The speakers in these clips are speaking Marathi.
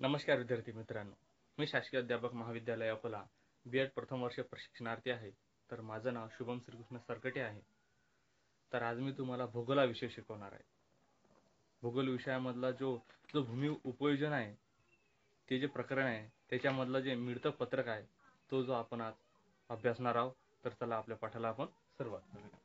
नमस्कार विद्यार्थी मित्रांनो, मी शासकीय अध्यापक महाविद्यालय अकोला B.Ed प्रथम वर्ष प्रशिक्षणार्थी आहे. तर माझं नाव शुभम श्रीकृष्ण सरकटे आहे. तर आज मी तुम्हाला भूगोलाविषयी शिकवणार आहे. भूगोल विषयामधला जो जो भूमी उपयोजन आहे, ते जे प्रकरण आहे त्याच्यामधलं जे मिळतं पत्रक आहे, तो जो आपण आज अभ्यासणार आहोत. तर चला आपल्या पाठाला आपण सुरुवात करूया.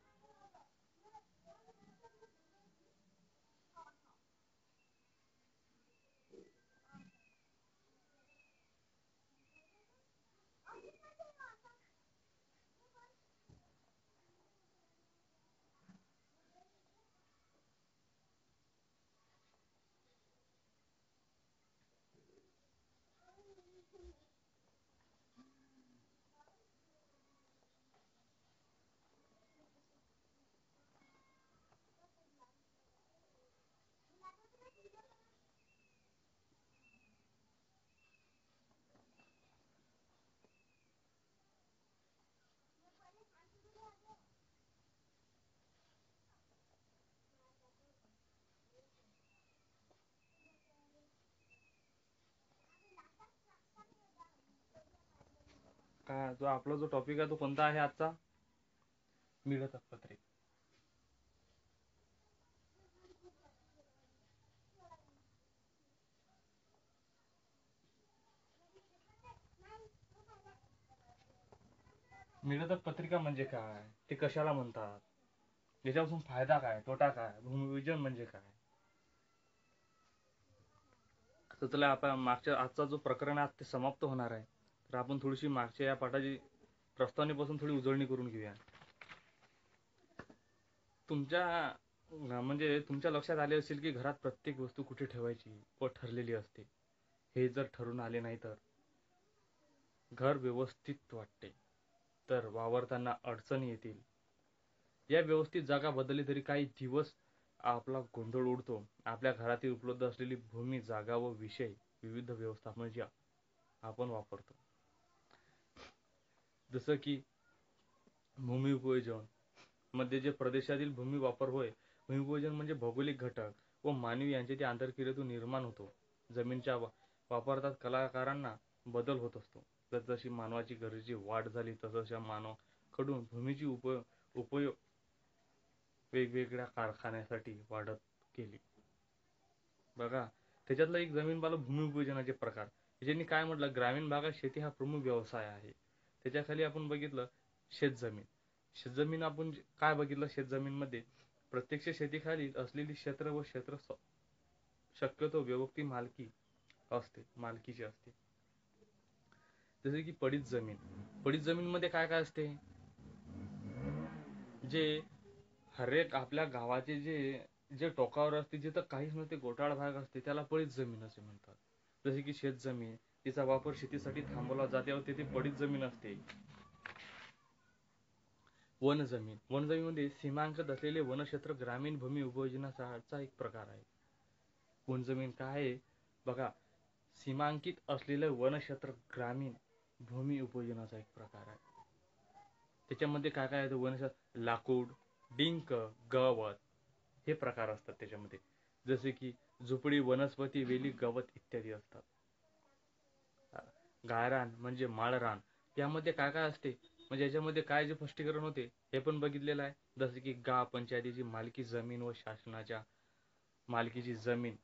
जो आपला जो टॉपिक आहे तो कोणता आहे आजचा? मिळतं पत्रिका. मिळतं पत्रिका म्हणजे काय, ते कशाला म्हणतात, याच्यापासून फायदा काय, तोटा काय, भूमिविजन म्हणजे काय. तर चला आपण मागच्या आजचा जो प्रकरण आहे ते समाप्त होणार आहे. तर आपण थोडीशी मागच्या या पाठाची प्रस्तावनेपासून थोडी उजळणी करून घेऊया. तुमच्या म्हणजे तुमच्या लक्षात आले असेल की घरात प्रत्येक वस्तू कुठे ठेवायची व ठरलेली असते. हे जर ठरून आले नाही तर घर व्यवस्थित वाटते, तर वावरताना अडचणी येतील. या व्यवस्थित जागा बदलली तरी काही दिवस आपला गोंधळ उडतो. आपल्या घरातील उपलब्ध असलेली भूमी, जागा व विषय विविध व्यवस्थापनाची आपण वापरतो. जसं की भूमी उपयोजन मध्ये जे प्रदेशातील भूमी वापर होय. भूमिपूजन म्हणजे भौगोलिक घटक व मानवी यांचे ते आंतरक्रियेतून निर्माण होतो. जमीनच्या वापरात कलाकारांना बदल होत असतो. जशी मानवाची गरजेची वाढ झाली तसं मानवाकडून भूमीची उपयोग वेगवेगळ्या कारखान्यासाठी वाढत गेली. बघा, त्याच्यातला एक जमीन पाला भूमी उपयोजनाचे प्रकार. ज्यांनी काय म्हटलं, ग्रामीण भागात शेती हा प्रमुख व्यवसाय आहे. त्याच्याखाली आपण बघितलं शेतजमीन. शेतजमीन आपण काय बघितलं, शेतजमीनमध्ये प्रत्यक्ष शेतीखाली असलेली क्षेत्र व क्षेत्र शक्यतो व्यक्ती मालकीची असते. जसे की पडीत जमीन. पडीत जमीन मध्ये काय काय असते, जे हरेक आपल्या गावाचे जे जे टोकावर असते, जिथं काहीच नसते, गोटाळ भाग असते, त्याला पडीत जमीन असे म्हणतात. जसे की शेतजमीन, तिचा वापर शेतीसाठी थांबवला जाते व तेथे पडीत जमीन असते. वनजमीन. वनजमीनमध्ये सीमांकन असलेले वनक्षेत्र ग्रामीण भूमी उपयोजनाचा एक प्रकार आहे. वनजमीन काय आहे बघा, सीमांकित असलेले वनक्षेत्र ग्रामीण भूमी उपयोजनाचा एक प्रकार आहे. त्याच्यामध्ये काय काय आहे, वनक्षेत्र लाकूड, डिंक, गवत हे प्रकार असतात त्याच्यामध्ये. जसे की झुपडी, वनस्पती, वेली, गवत इत्यादी असतात. गायरान म्हणजे माळरान. यामध्ये काय काय असते, म्हणजे याच्यामध्ये काय जे स्पष्टीकरण होते हे पण बघितलेलं आहे. जसे की पंचायतीची मालकी जमीन व शासनाच्या मालकीची जमीन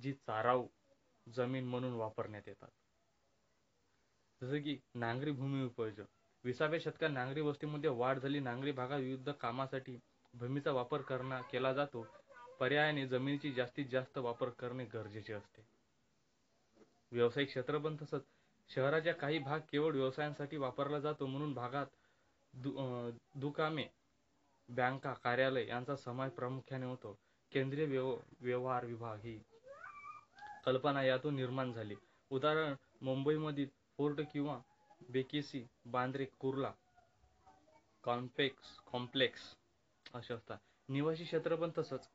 जी चाराऊ जमीन म्हणून वापरण्यात येतात. जसे की नांगरी भूमी उपयोजन. 20व्या शतकात नांगरी वस्तीमध्ये वाढ झाली. नांगरी भागात विविध कामासाठी भूमीचा वापर केला जातो. पर्यायाने जमिनीची जास्तीत जास्त वापर करणे गरजेचे असते. व्यावसायिक क्षेत्र पण तसंच. शहराच्या काही भाग केवळ व्यवसायांसाठी वापरला जातो, म्हणून भागात दुकाने, बँका, कार्यालय यांचा समावेश प्रामुख्याने होतो. केंद्रीय व्यवहार विभाग ही कल्पना यातून निर्माण झाली. उदाहरण मुंबईमधील फोर्ट किंवा बेकेसी, बांद्रे, कुर्ला कॉम्प्लेक्स असे असतात. निवासी क्षेत्र पण तसंच.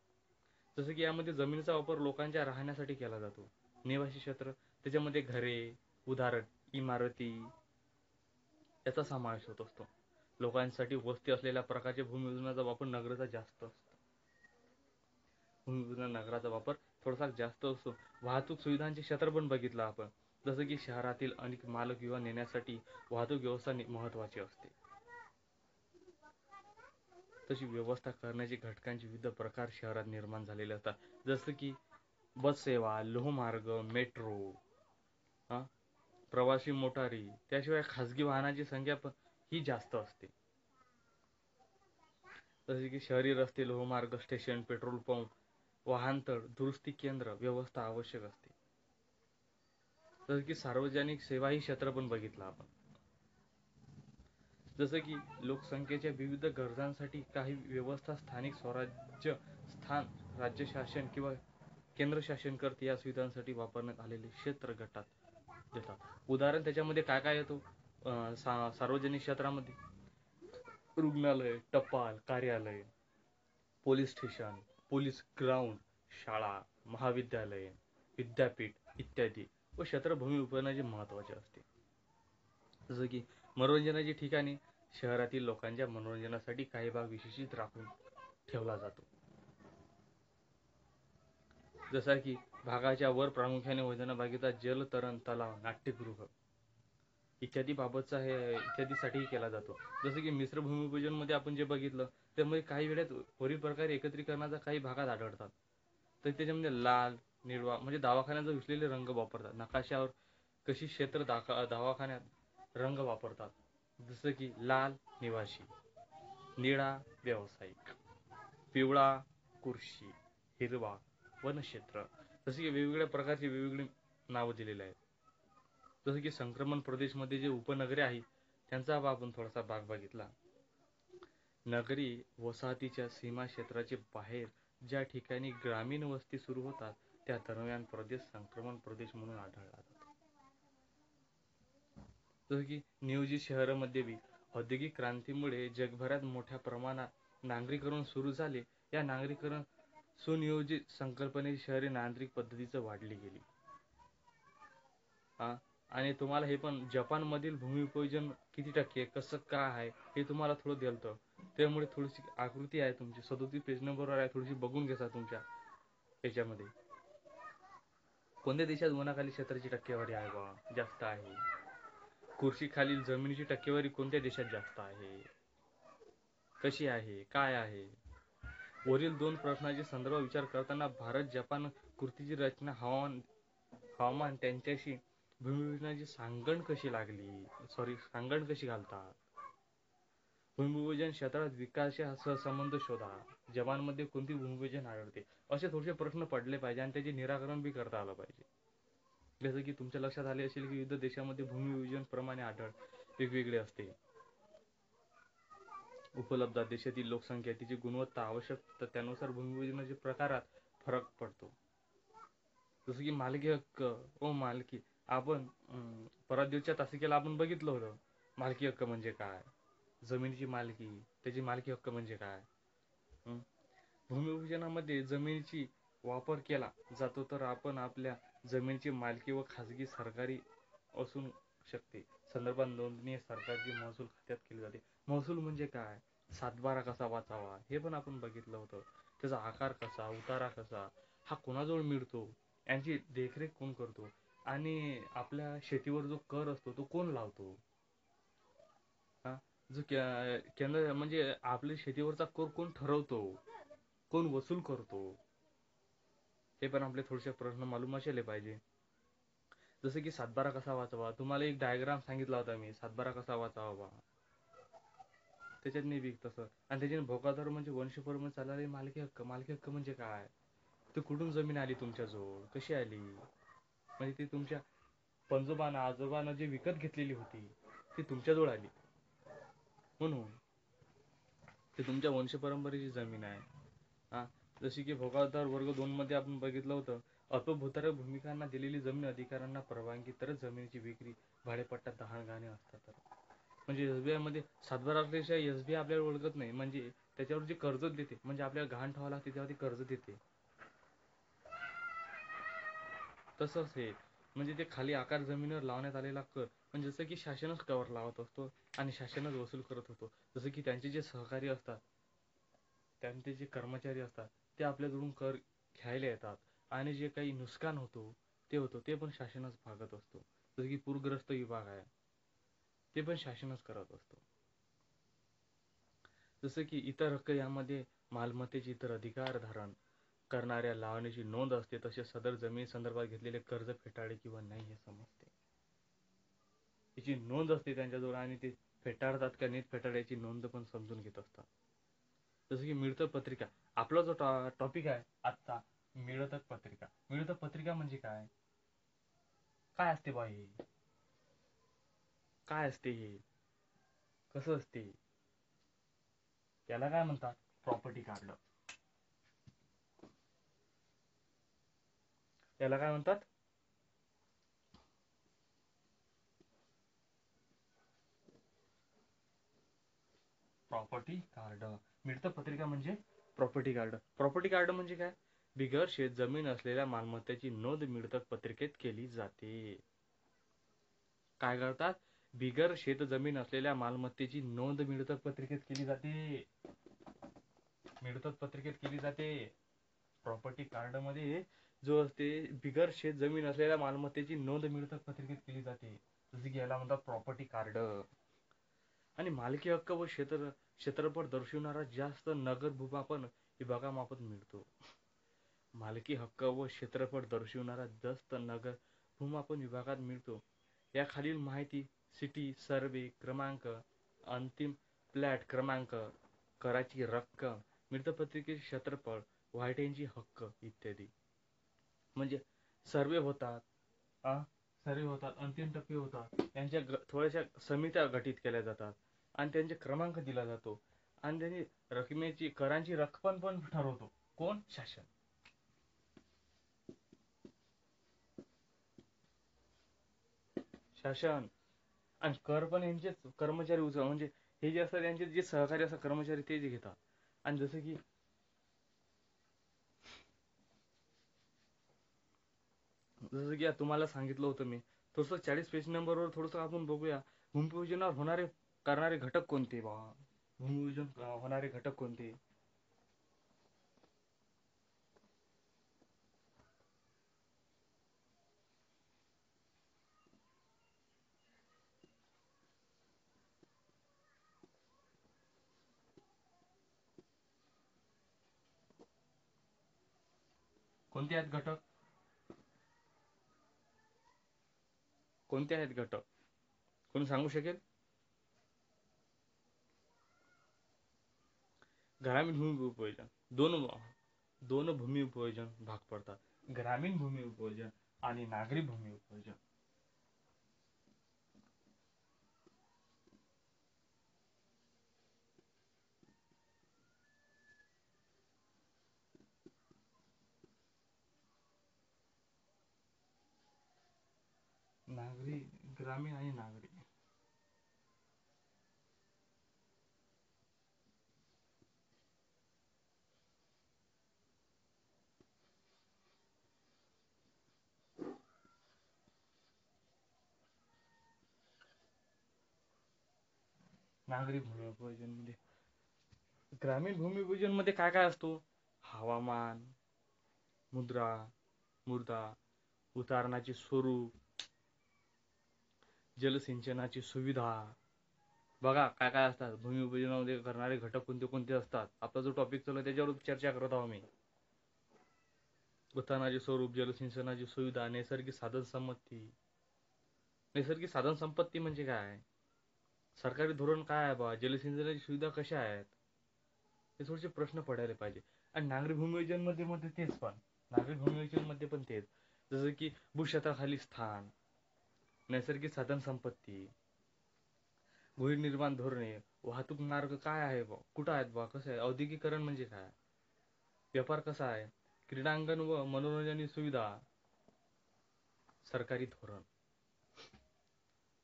जसं की यामध्ये जमिनीचा वापर लोकांच्या राहण्यासाठी केला जातो. निवासी क्षेत्र त्याच्यामध्ये घरे, उदाहरण इमारती याचा समावेश होत असतो. लोकांसाठी वस्ती असलेल्या प्रकारच्या भूमियोजनाचा वापर नगराचा जास्त असतो. भूमिपूजन नगराचा वापर थोडासा जास्त असतो. वाहतूक सुविधांचे क्षेत्र पण बघितलं आपण, जसं की शहरातील अनेक माल किंवा नेण्यासाठी वाहतूक व्यवस्था महत्वाची असते. तशी व्यवस्था करण्याचे घटकांचे विविध प्रकार शहरात निर्माण झालेले असतात, जसं की बस सेवा, लोहमार्ग, मेट्रो, हा प्रवासी मोटारी, त्याशिवाय खाजगी वाहनाची संख्या पण ही जास्त असते. जसे की शहरी रस्ते, लोहमार्ग, स्टेशन, पेट्रोल पंप, वाहनतळ दुरुस्ती केंद्र व्यवस्था आवश्यक असते. जसं की सार्वजनिक सेवा ही क्षेत्र पण बघितलं आपण, जसं की लोकसंख्येच्या विविध गरजांसाठी काही व्यवस्था स्थानिक स्वराज्य स्थान राज्य शासन किंवा केंद्र शासन करते या सुविधांसाठी वापरण्यात आलेले क्षेत्र गटात देतात. उदाहरण त्याच्यामध्ये काय काय येतो, सार्वजनिक क्षेत्रामध्ये रुग्णालय, टपाल कार्यालय, पोलीस स्टेशन, पोलीस ग्राउंड, शाळा, महाविद्यालय, विद्यापीठ इत्यादी व क्षेत्र भूमी उपयोजनाचे महत्वाचे असते. जसं की मनोरंजनाची ठिकाणी शहरातील लोकांच्या मनोरंजनासाठी काही भाग विशेषित राखून ठेवला जातो. जसा की भागाच्या वर प्रामुख्याने योजना भागीदार जलतरण तलाव, नाट्यगृह इत्यादी बाबतचा हे इत्यादीसाठी केला जातो. जसं की मिश्र भूमिपूजन मध्ये आपण जे बघितलं त्यामध्ये काही वेळेत वरील प्रकारे एकत्रीकरणाचा काही भागात आढळतात. तर त्याच्यामध्ये लाल, निळवा म्हणजे दवाखान्याचा विसलेले रंग वापरतात. नकाशावर कशी क्षेत्र दवाखान्यात रंग वापरतात, जसं की लाल निवासी, निळा व्यावसायिक, पिवळा कुर्शी, हिरवा वनक्षेत्र, जसे की वेगवेगळ्या प्रकारची वेगवेगळी नावं दिलेली आहेत. जसं की संक्रमण प्रदेशमध्ये जे उपनगरे आहेत त्यांचा आपण थोडासा भाग बघितला. नगरी वसाहतीच्या सीमा क्षेत्राचे बाहेर ज्या ठिकाणी ग्रामीण वस्ती सुरू होतात त्या दरम्यान प्रदेश संक्रमण प्रदेश म्हणून आढळला जातो. जसं की नियोजित शहरामध्ये बी औद्योगिक क्रांतीमुळे जगभरात मोठ्या प्रमाणात नागरीकरण सुरू झाले. या नागरीकरण सुनियोजित संकल्पनेची शहरे नागरिक पद्धतीचं वाढली गेली. आणि तुम्हाला हे पण जपान मधील भूमिपूजन किती टक्के कसं काय आहे हे तुम्हाला थोडं दिलतं. त्यामुळे थोडीशी आकृती आहे तुमची 37 पेज नंबरवर आहे, थोडीशी बघून घ्या तुमच्या याच्यामध्ये कोणत्या देशात वनाखाली क्षेत्राची टक्केवारी आहे बा जास्त आहे, खुर्शी खालील जमिनीची टक्केवारी कोणत्या देशात जास्त आहे, कशी आहे, काय आहे. वरील दोन प्रश्नांचे संदर्भ विचार करताना भारत जपान कृतीची रचना हवामान त्यांच्याशी भूमिपूजनाची सांगड कशी घालतात. भूमिपूजन क्षेत्रात विकासाचा संबंध शोधा. जपानमध्ये कोणती भूमिपूजन आढळते, असे थोडेसे प्रश्न पडले पाहिजे आणि त्याचे निराकरण बी करता आलं पाहिजे. जसं की तुमच्या लक्षात आले असेल की विविध देशामध्ये भूमिपूजन प्रमाणे वेगवेगळे असते. उपलब्ध देशातील लोकसंख्या, तिची गुणवत्ता, आवश्यकता त्यानुसार भूमिपूजनाच्या प्रकारात फरक पडतो. जसं की मालकी हक्क व मालकी आपण परत दिवसच्या तासिकेला आपण बघितलं होतं. मालकी हक्क म्हणजे काय, जमिनीची मालकी, त्याची मालकी हक्क म्हणजे काय. भूमिपूजनामध्ये जमिनीची वापर केला जातो तर आपण आपल्या जमिनीची मालकी व खाजगी सरकारी असून शकते संदर्भात नोंदणी सरकारची महसूल खात्यात केली जाते. महसूल म्हणजे काय, सातबारा कसा वाचावा हे पण आपण बघितलं होतं. त्याचा आकार कसा, उतारा कसा, हा कोणाजवळ मिळतो, यांची देखरेख कोण करतो आणि आपल्या शेतीवर जो कर असतो तो कोण लावतो. जो केंद्र म्हणजे आपल्या शेतीवरचा कर कोण ठरवतो, कोण वसूल करतो, हे पण आपले थोडेसे प्रश्न मालूम असले पाहिजे. जसं की सातबारा कसा वाचावा, तुम्हाला एक डायग्राम सांगितला होता मी, सातबारा कसा वाचावा त्याच्यात नाही बी तसं. आणि त्याच्याने भोकादार म्हणजे वंशपरंपरा चालणारी मालकी हक्क. मालकी हक्क म्हणजे काय, ते कुठून जमीन आली तुमच्याजवळ, कशी आली, म्हणजे ती तुमच्या पंजोबानं आजोबानं जे विकत घेतलेली होती ती तुमच्याजवळ आली म्हणून ते तुमच्या वंशपरंपरेची जमीन आहे. जशी की भोगावदार वर्ग 2 मध्ये आपण बघितलं होतं, अल्पभूधारक भूमिकांना दिलेली जमीन अधिकाऱ्यांना परवानगी तरच जमिनीची विक्री, भाडेपट्टा, दहाणगाणे असतात. म्हणजे एसबीआय मध्ये सातबारा असल्याशिवाय एसबीआय आपल्याला ओळखत नाही, म्हणजे त्याच्यावर जे कर्ज देते, म्हणजे आपल्याला गहाण ठेवावं लागते तेव्हा ती कर्ज देते. तसंच हे म्हणजे ते खाली आकार जमिनीवर लावण्यात आलेला कर म्हणजे जसं की शासनच कर लावत असतो आणि शासनच वसूल करत होतो. जसं की त्यांचे जे सहकारी असतात, त्यांचे जे कर्मचारी असतात ते आपल्याकडून कर घ्यायला येतात आणि जे काही नुकसान होतो ते पण शासनच भागत असतो. जसं की पूरग्रस्त विभाग आहे, ते पण शासनच करत असतो. जसं की इतर हक्क यामध्ये मालमत्तेचे इतर अधिकार धारण करणाऱ्या लावणीची नोंद असते, तसे सदर जमीन संदर्भात घेतलेले कर्ज फेटाळे किंवा नाही हे समजते. याची नोंद असते त्यांच्याजवळ आणि ते फेटाळतात का नाही फेटाळ्याची नोंद पण समजून घेत असतात. जसं की मिळकत पत्रिका, आपला जो टॉपिक आहे आजचा, मिळकत पत्रिका. मिळकत पत्रिका म्हणजे काय, काय असते बा हे, काय असते हे, कसं असते, याला काय म्हणतात, प्रॉपर्टी कार्ड. याला काय म्हणतात, प्रॉपर्टी कार्ड. मिळकत पत्रिका म्हणजे प्रॉपर्टी कार्ड. प्रॉपर्टी कार्ड म्हणजे काय, बिगर शेत जमीन असलेल्या मालमत्तेची नोंद मिळकत पत्रिकेत केली जाते. काय करतात, बिगर शेत जमीन असलेल्या मालमत्तेची नोंद मिळकत पत्रिकेत केली जाते. मिळकत पत्रिकेत केली जाते. प्रॉपर्टी कार्ड मध्ये जो असते, बिगर शेत जमीन असलेल्या मालमत्तेची नोंद मिळकत पत्रिकेत केली जाते. जसे की याला म्हणतात प्रॉपर्टी कार्ड. आणि मालकी हक्क व क्षेत्रफळ दर्शविणारा जास्त नगर भूमापन विभागामार्फत मिळतो. मालकी हक्क व क्षेत्रफळ दर्शविणारा जास्त नगर भूमापन विभागात मिळतो. या खालील माहिती सिटी सर्वे क्रमांक, अंतिम प्लॅट क्रमांक, कराची रक्कम, मिळकतपत्रिकेचे क्षेत्रफळ, वाटेंची हक्क इत्यादी. म्हणजे सर्वे होतात, सर्वे होतात, अंतिम टप्पे होतात, त्यांच्या थोड्याशा समित्या गठीत केल्या जातात आणि त्यांचे क्रमांक दिला जातो आणि त्यांनी रकमेची करांची रक्कम पण ठरवतो कोण, शासन. शासन. आणि कर पण यांचेच कर्मचारी म्हणजे हे जे असतात त्यांचे जे सहकारी असतात कर्मचारी ते जे घेतात. आणि जसं की तुम्हाला सांगितलं होतं मी, थोडंसं 40 पेज नंबरवर थोडंसं आपण बघूया, भूमिपूजनावर करणारे घटक कोणते बा, भूमिपूजन होणारे घटक कोणते. कोणते आहेत घटक, कोणते आहेत घटक, कोणी सांगू शकेल. ग्रामीण भूमी उपयोजन दोन भूमी उपयोजन भाग पडतात, ग्रामीण भूमी उपयोजन आणि नागरी भूमी उपयोजन. नागरी, ग्रामीण आणि नागरी. नागरी भूमी उपयोजन मध्ये, ग्रामीण भूमी उपयोजन मध्ये काय काय असतो, हवामान, मृदा, उतारणाचे स्वरूप, जलसिंचनाची सुविधा. बघा काय काय असतात भूमी उपयोजनामध्ये करणारे घटक कोणते कोणते असतात. आपला जो टॉपिक चालू आहे त्याच्यावर चर्चा करत आहोत मी. उतारणाचे स्वरूप, जलसिंचनाची सुविधा, नैसर्गिक साधन संपत्ती. नैसर्गिक साधन संपत्ती म्हणजे काय, सरकारी धोरण काय आहे बा, जलसिंचनाची सुविधा कशा आहेत, हे थोडेसे प्रश्न पडायला पाहिजे. आणि नागरी भूमियोजन मध्ये मध्ये तेच पण, नागरी भूमियोजन मध्ये पण तेच, जसं की भूक्षेत्राखाली स्थान, नैसर्गिक साधन संपत्ती, गृहनिर्माण धोरणे, वाहतूक मार्ग काय आहे बा, कुठं आहेत बा, कसं आहे, औद्योगिकरण म्हणजे काय, व्यापार कसा आहे, क्रीडांगण व मनोरंजन सुविधा, सरकारी धोरण.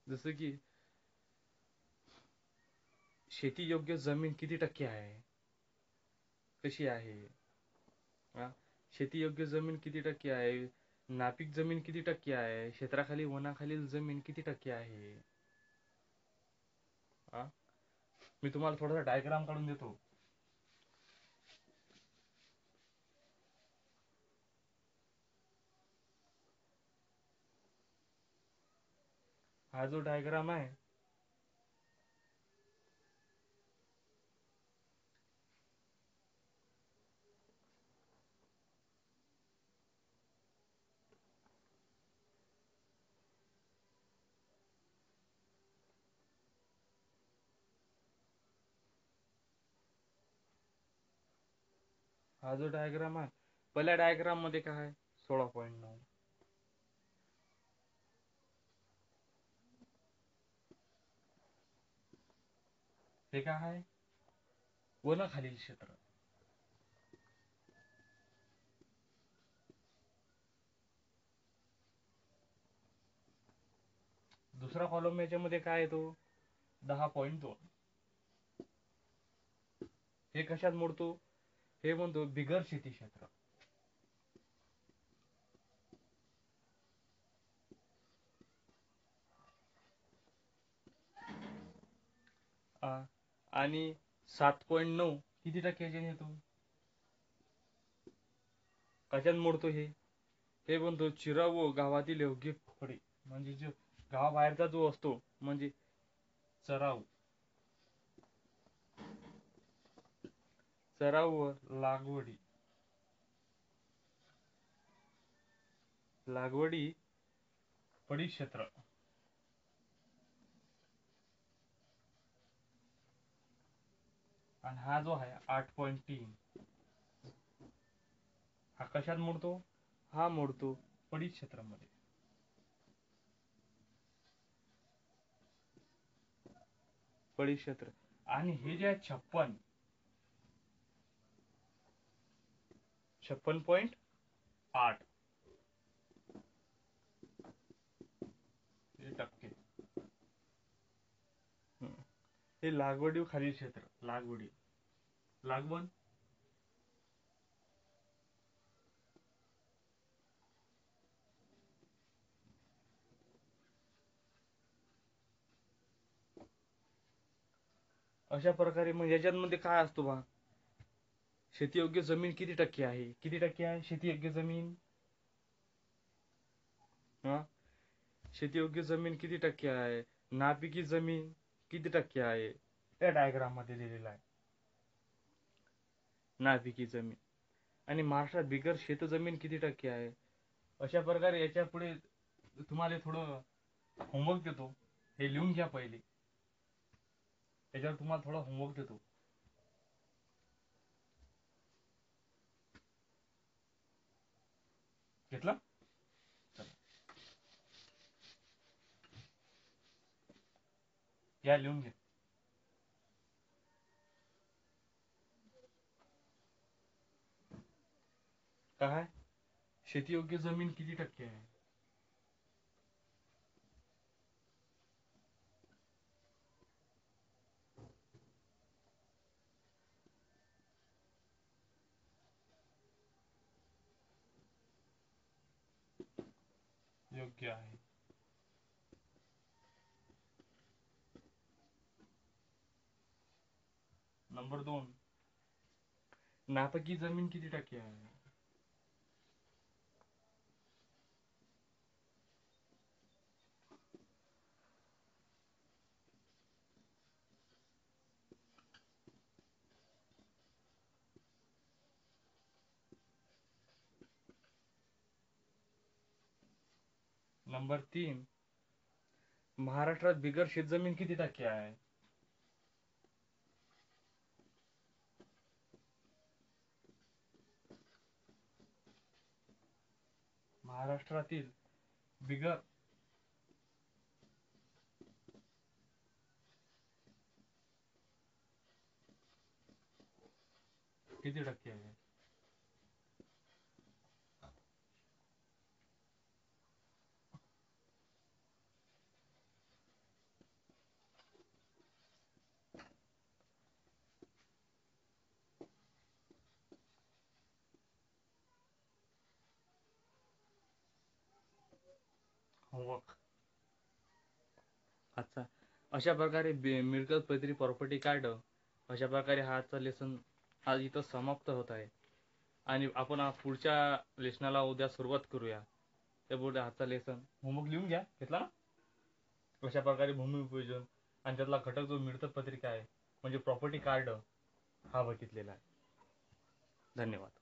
जसं की शेती योग्य जमीन किती टक्के आहे, कशी आहे, शेती योग्य जमीन किती टक्के आहे, नापीक जमीन किती टक्के आहे, क्षेत्राखाली वनाखालील जमीन किती टक्के आहे. मी तुम्हाला थोडासा डायग्राम काढून देतो. हा जो डायग्राम आहे हा जो डायग्राम आहे पहिल्या डायग्राम मध्ये काय आहे 16.9 हे काय आहे वन खालील क्षेत्र दुसरा कॉलम याच्यामध्ये काय येतो 10.2 हे कशात मोडतो हे म्हणतो बिगर शेती क्षेत्र आणि 7.9 किती टक्क्याचे येतो कशात मोडतो हे म्हणतो चिराव व गावातील योग्य फळे म्हणजे जो गावाबाहेरचा जो असतो म्हणजे चराव चराव व लागवडी परिक्षेत्र आणि हा जो आहे 8.3 हा कशात मोडतो हा मोडतो परिक्षेत्रामध्ये परिक्षेत्र आणि हे जे आहे 56.8 टक्के हे लागवडी खालील क्षेत्र लागवड अशा प्रकारे मग याच्यामध्ये काय असतो बा शेतीयोग्य जमीन किती टक्के आहे शेतीयोग्य जमीन हा शेतीयोग्य जमीन किती टक्के आहे नापिकी जमीन किती टक्के आहे या डायग्राम मध्ये दिलेला आहे नापिकी जमीन आणि महाराष्ट्रात बिगर शेत जमीन किती टक्के आहे अशा प्रकारे याच्या पुढे तुम्हाला थोडं होमवर्क देतो हे लिहून घ्या पहिले त्याच्यावर तुम्हाला थोडा होमवर्क देतो घेतला या लिहून घ्या काय शेतीयोग्य जमीन किती टक्के आहे योग्य आहे नंबर 2 नापकी जमीन किती टक्के आहे नंबर 3 महाराष्ट्रात बिगर शेतजमीन किती टक्के आहे महाराष्ट्रातील बिगर किती टक्के आहे होमवर्क अच्छा अशा प्रकारे मिळकत पैतरी प्रॉपर्टी कार्ड अशा प्रकारे हा आजचा लेसन आज इथं समाप्त होत आहे आणि आपण पुढच्या लेसनाला उद्या सुरुवात करूया त्यापुढे आजचा लेसन होमवर्क लिहून घ्या घेतला ना अशा प्रकारे भूमिपूजन आणि त्यातला घटक जो मिळकत पत्रिका आहे म्हणजे प्रॉपर्टी कार्ड हा बघितलेला आहे. धन्यवाद.